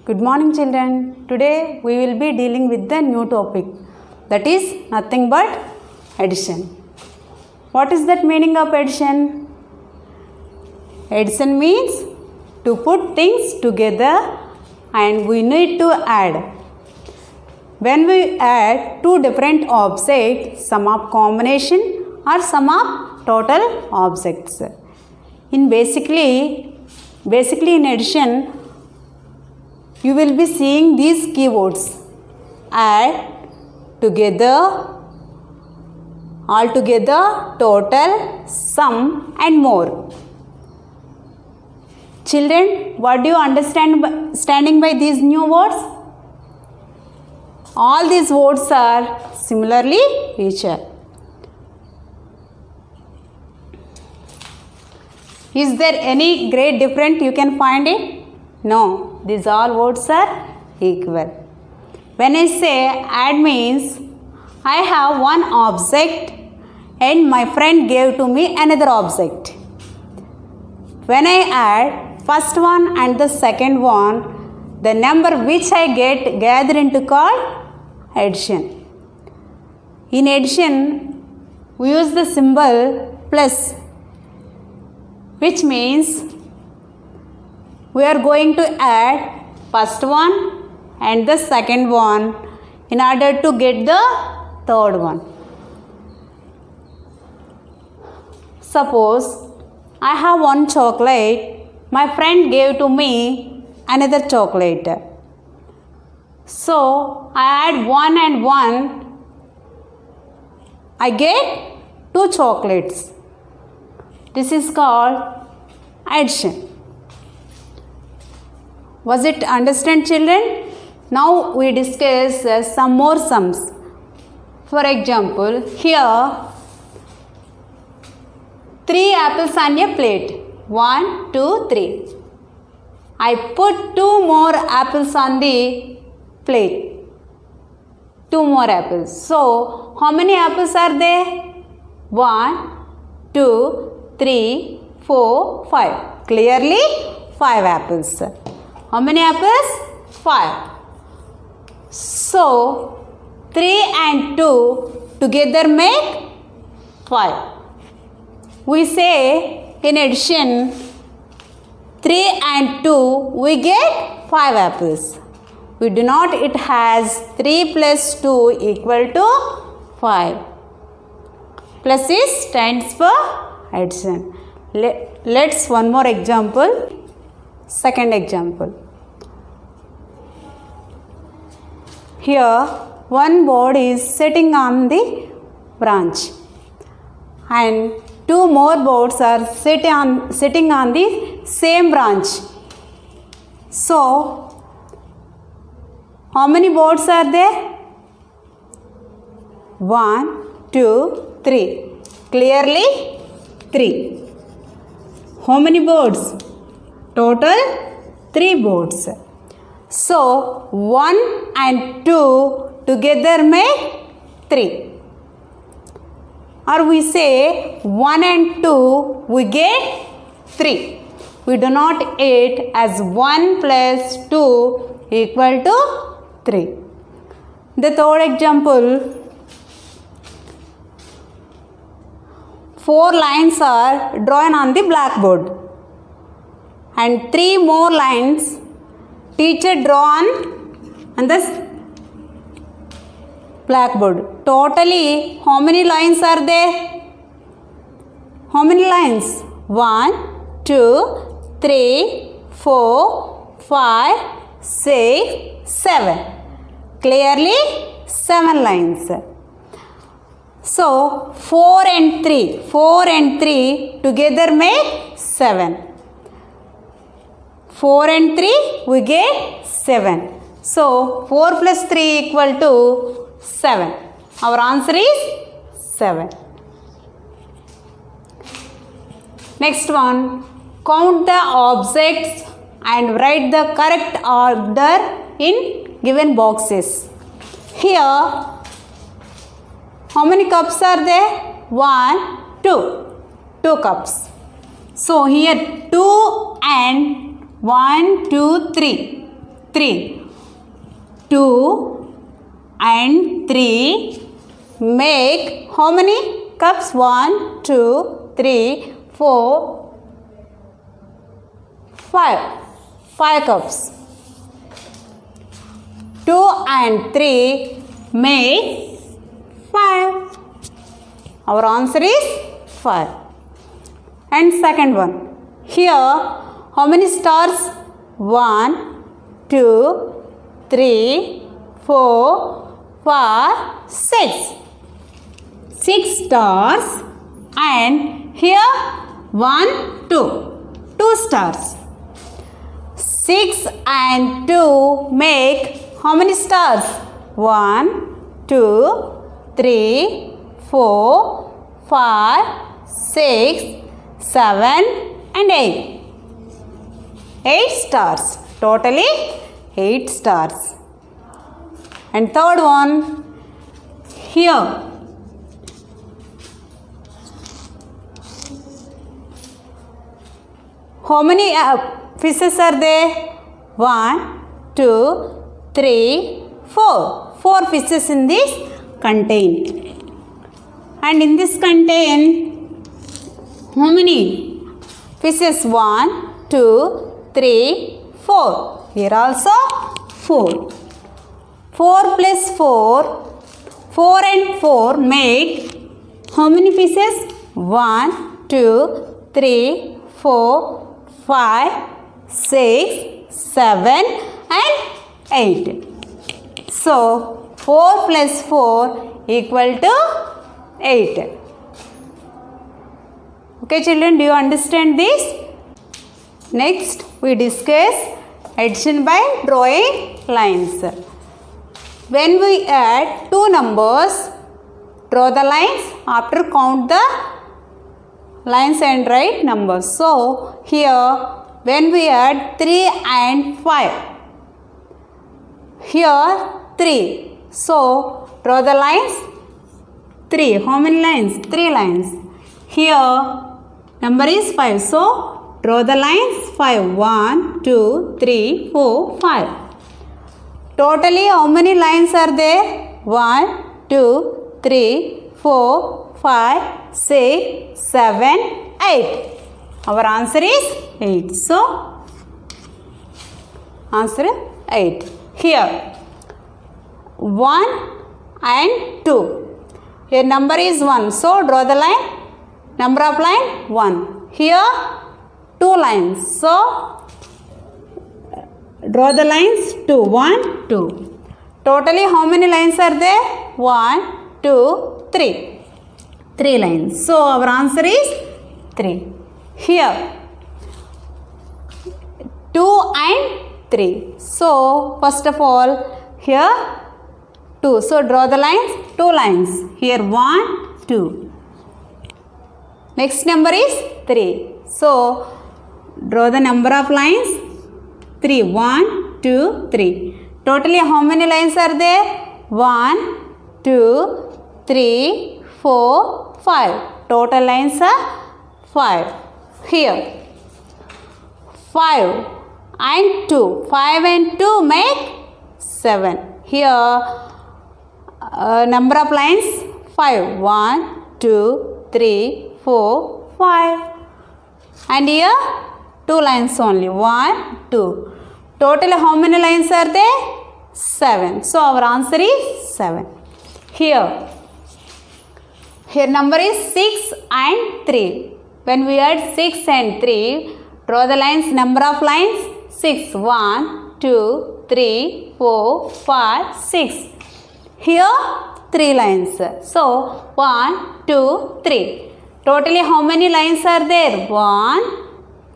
Good morning children. Today we will be dealing with the new topic, that is nothing but addition. What is that meaning of addition? Addition means to put things together and we need to add. When we add two different objects, sum of combination or sum of total objects. In basically in addition, you will be seeing these keywords: add, together, altogether, total, sum and more. Children, what do you understand by these new words? All these words are similarly each other. Is there any great difference you can find it? No, these all words are equal. When I say add means I have one object and my friend gave to me another object. When I add first one and the second one, the number which I get gathered into called addition. In addition, we use the symbol plus, which means we are going to add first one and the second one in order to get the third one. Suppose I have one chocolate, my friend gave to me another chocolate. So I add 1 and 1, I get 2 chocolates. This is called addition. Was it understand, children? Now we discuss some more sums. For example, here 3 apples on a plate. 1, 2, 3. I put 2 more apples on the plate. 2 more apples. So, how many apples are there? 1, 2, 3, 4, 5. Clearly, 5 apples. How many apples? 5. So, 3 and 2 together make 5. We say in addition 3 and 2 we get 5 apples. We do not, it has 3 plus 2 equal to 5. Plus is stands for addition. Let's one more example. Second example. Here one bird is sitting on the branch and 2 more birds are sitting on the same branch. So, how many birds are there? 1, 2, 3. Clearly 3. How many birds? Total 3 birds. So, 1 and 2 together make 3. Or we say 1 and 2 we get 3. We do not add as 1 plus 2 equal to 3. The third example, 4 lines are drawn on the blackboard and 3 more lines teacher drawn on the blackboard. Totally, how many lines are there? How many lines? 1, 2, 3, 4, 5, 6, 7. Clearly, 7 lines. So, 4 and 3 together make 7. 4 and 3 we get 7. So, 4 plus 3 equal to 7. Our answer is 7. Next one, count the objects and write the correct order in given boxes. Here, how many cups are there? 1, 2. 2 cups. So, here 2 and 1, 2, 3. 3. 2 and 3 make how many cups? 1, 2, 3, 4, 5. 5 cups. 2 and 3 make 5. Our answer is 5. And second one. Here, how many stars? 1, 2, 3, 4, 5, 6. 6 stars. And here, 1, 2. 2 stars. 6 and 2 make how many stars? 1, 2, 3, 4, 5, 6, 7 and 8. 8 stars. Totally 8 stars. And third one, here. How many fishes are there? 1, 2, 3, 4. 4 fishes in this contain. And in this contain, how many fishes? 1, 2, 3, 4. Here also 4. 4 plus 4. 4 and 4 make how many fishes? 1, 2, 3, 4, 5, 6, 7 and 8. So 4 plus 4 equal to 8. Okay children, do you understand this? Next we discuss addition by drawing lines. When we add two numbers, draw the lines, after count the lines and write numbers. So here when we add 3 and 5, here 3. So draw the lines 3. How many lines? 3 lines. Here number is 5. So draw the lines 5. 1, 2, 3, 4, 5. Totally how many lines are there? 1, 2, 3, 4, 5, 6, 7, 8. Our answer is 8. So answer 8. Here 1 and 2. Here number is 1. So draw the line. Number of line 1. Here 2 lines. So draw the lines 2. 1, 2. Totally how many lines are there? 1, 2, 3. 3 lines. So our answer is 3. Here 2 and 3. So first of all here 2. So draw the lines 2 lines. Here 1, 2. Next number is 3. So draw the number of lines 3. 1, 2, 3. Totally how many lines are there? 1, 2, 3, 4, 5. Total lines are 5. Here 5 and 2. 5 and 2 make 7. Here number of lines 5. 1, 2, 3, 4, 5. And here 2 lines only. 1, 2. Total how many lines are there? 7. So our answer is 7. Here number is 6 and 3. When we add 6 and 3, draw the lines, number of lines 6. 1, 2, 3, 4, 5, 6. Here 3 lines. So 1, 2, 3. Totally how many lines are there? 1,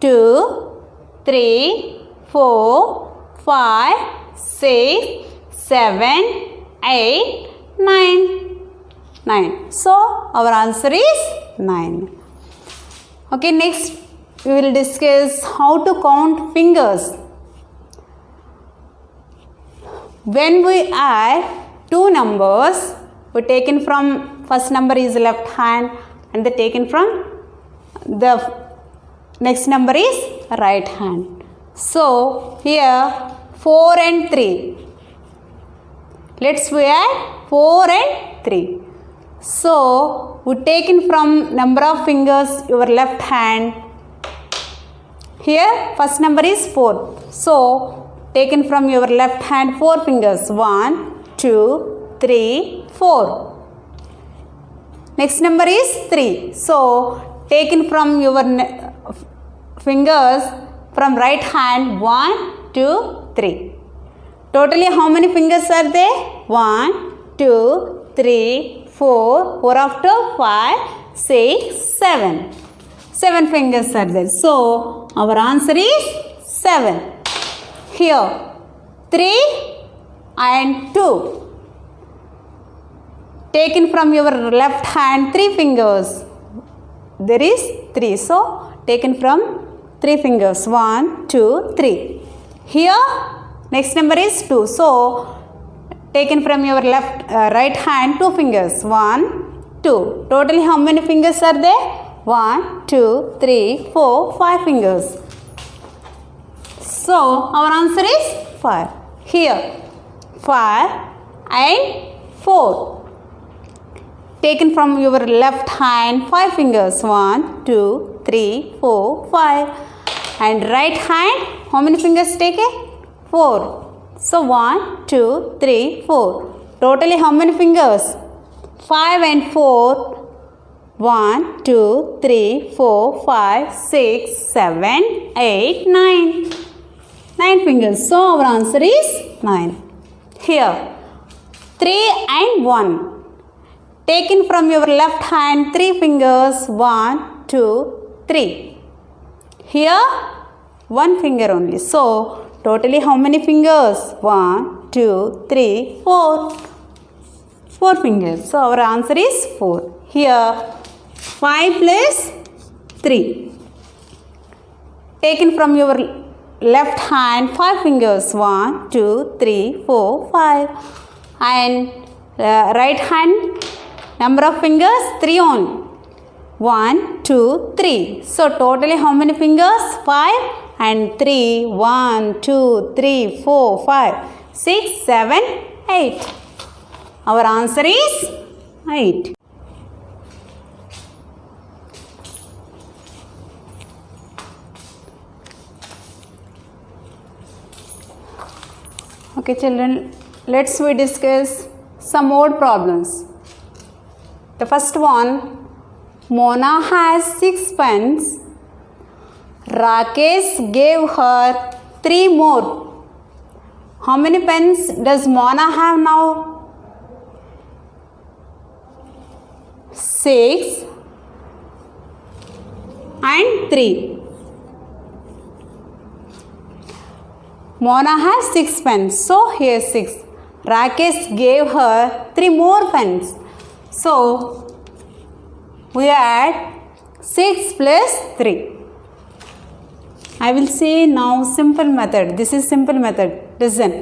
2, 3, 4, 5, 6, 7, 8, 9. 9. So our answer is 9. Okay, next we will discuss how to count fingers. When we add two numbers, we taken from first number is left hand and the taken from the next number is right hand. So here 4 and 3. Let's we add 4 and 3. So, we taken from number of fingers your left hand. Here first number is 4. So, taken from your left hand 4 fingers. 1, 2, 3, 4. Next number is 3. So, taken from your fingers from right hand 1, 2, 3. Totally how many fingers are there? 1, 2, 3, 4, 4 after 5, 6, 7. 7 fingers are there. So, our answer is 7. Here, 3 and 2. Taken from your left hand 3 fingers. There is 3. So, taken from 3 fingers. 1, 2, 3. Here, next number is 2. So, taken from your right hand 2 fingers. 1, 2. Totally how many fingers are there? 1, 2, 3, 4, 5 fingers. So, our answer is 5. Here, 5 and 4. Taken from your left hand 5 fingers. 1, 2, 3, 4, 5. And right hand, how many fingers taken? 4. So, 1, 2, 3, 4. Totally how many fingers? 5 and 4. 1, 2, 3, 4, 5, 6, 7, 8, 9. 9 fingers. So, our answer is 9. Here, 3 and 1. Taken from your left hand 3 fingers. 1, 2, 3. Here, 1 finger only. So, totally how many fingers? 1, 2, 3, 4. 4 fingers. So, our answer is 4. Here, 5 plus 3. Taken from your left hand 5 fingers. 1, 2, 3, 4, 5. And right hand number of fingers 3 only. 1, 2, 3. So, totally how many fingers? 5 and 3. 1, 2, 3, 4, 5, 6, 7, 8. Our answer is 8. Okay children, let's we discuss some more problems. The first one, Mona has 6 pens. Rakesh gave her 3 more. How many pens does Mona have now? 6 and 3. Mona has 6 pens. So, here 6. Rakesh gave her 3 more pens. So, we add 6 plus 3. I will say now simple method. This is simple method. Listen.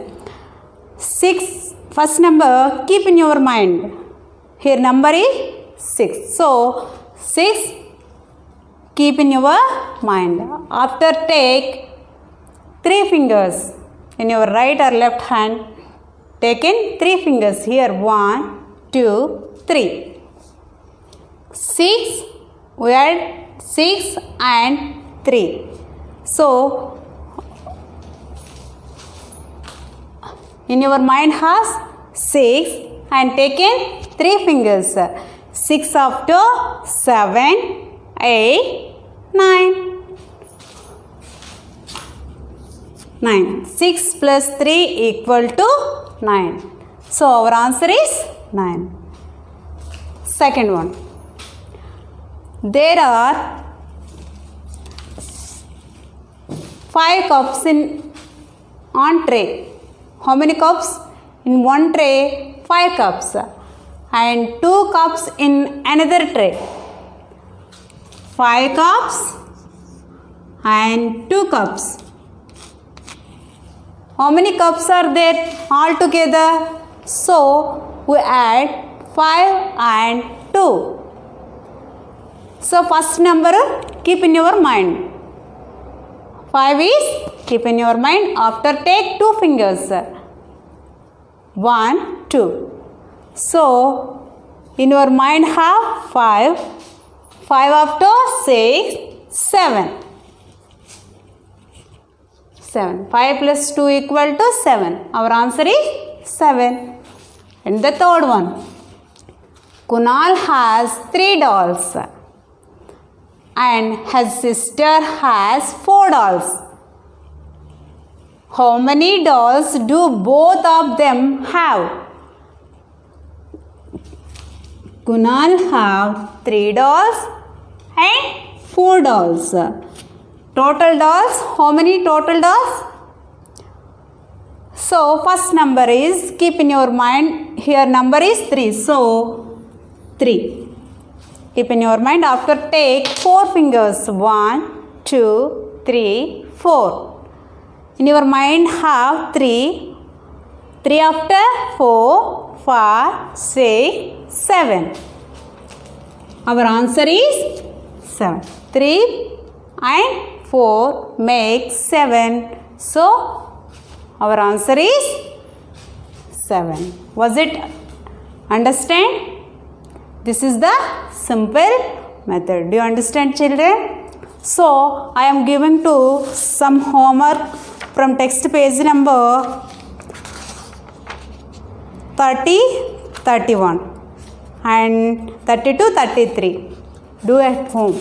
6, first number keep in your mind. Here number is 6. So, 6 keep in your mind. After take 3 fingers in your right or left hand. Taken 3 fingers here. 1, 2, 3. 6, we add 6 and 3. So, in your mind has 6 and taken 3 fingers. 6 after 7, 8, 9. 9. 6 plus 3 equal to 9. So, our answer is 9. Second one. There are 5 cups on tray. How many cups? In one tray, 5 cups. And 2 cups in another tray. 5 cups and 2 cups. How many cups are there all together? So, we add 5 and 2. So, first number keep in your mind. 5 is, keep in your mind, after take 2 fingers. 1, 2. So, in your mind have 5. 5 after 6, 7. 7. 5 plus 2 equal to 7. Our answer is 7. And the third one. Kunal has 3 dolls. And his sister has 4 dolls. How many dolls do both of them have? Kunal have 3 dolls and 4 dolls. Total dolls, how many total dolls? So, first number is, keep in your mind, here number is 3. So, 3. Keep in your mind, after take 4 fingers. 1, 2, 3, 4. In your mind have 3. 3 after 4, 5, 6, 7. Our answer is 7. 3 and 4 make 7. So, our answer is 7. Was it understand? This is the simple method. Do you understand, children? So, I am giving to some homework from text page number 30, 31 and 32, 33. Do at home.